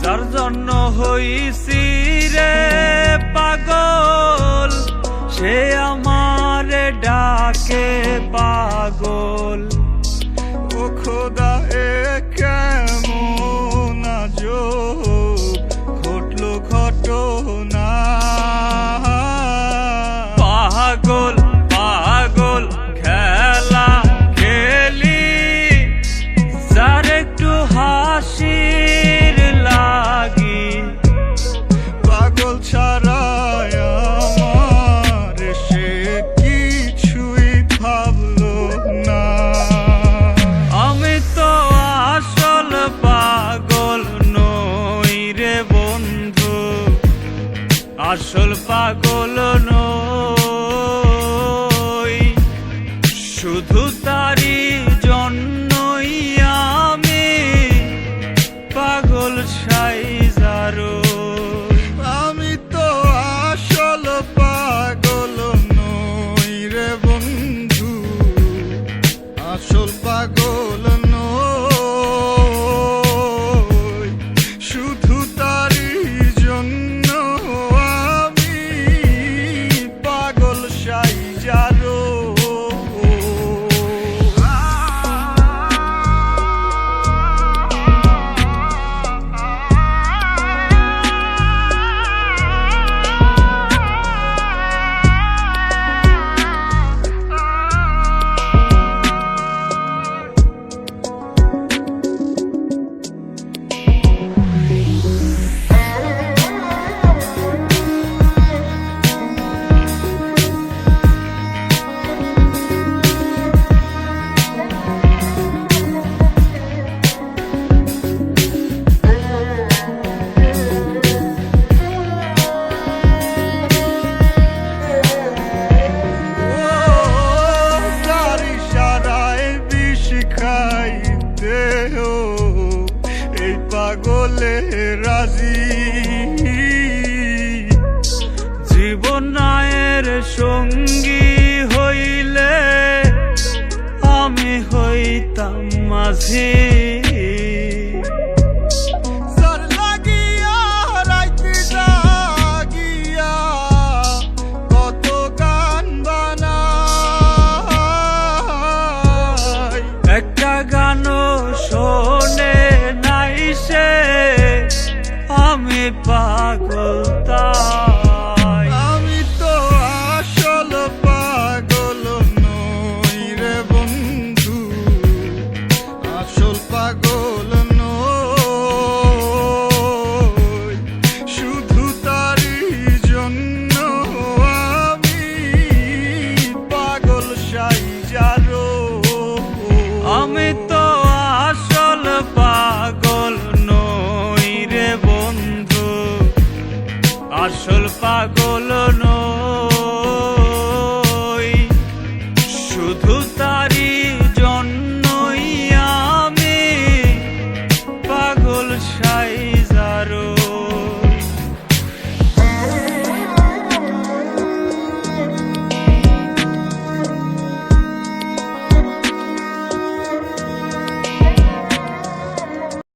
যার জন্য হইছি রে পাগল, সে আমারে ডাকে পাগল। ও খোদা এ কেমন আজব ঘটলো ঘটনা। পাগল পাগল খেলা খেলি, যার একটু হাসির লাগি। পাগল ছাড়ায় আমার সে কিছুই ভাবলো না। আমি তো আসল পাগল নই রে বন্ধু, আসল পাগল নই। শুধু তারি জন্যই আমি পাগল সাইজারো। আমি তো আসল পাগল নই রে বন্ধু, আসল পাগল নই। শুধু তারি জন্য আমি পাগল সাইজারো। এই পাগলে রাজি, জীবনের সঙ্গী হইলে আমি হইতাম মাঝি। যার লাগিয়া রাইতে জাগিয়া কত গান বানাই। একটা গানও শোনে নাই সে, আমি পাগল তাই। আমি তো আসল পাগল নই রে বন্ধু, আসল পাগল নই। শুধু তারি জন্য আমি পাগল সাইজারো। আমি তো আসল পাগল নই রে বন্ধু, আসল পাগল নই। শুধু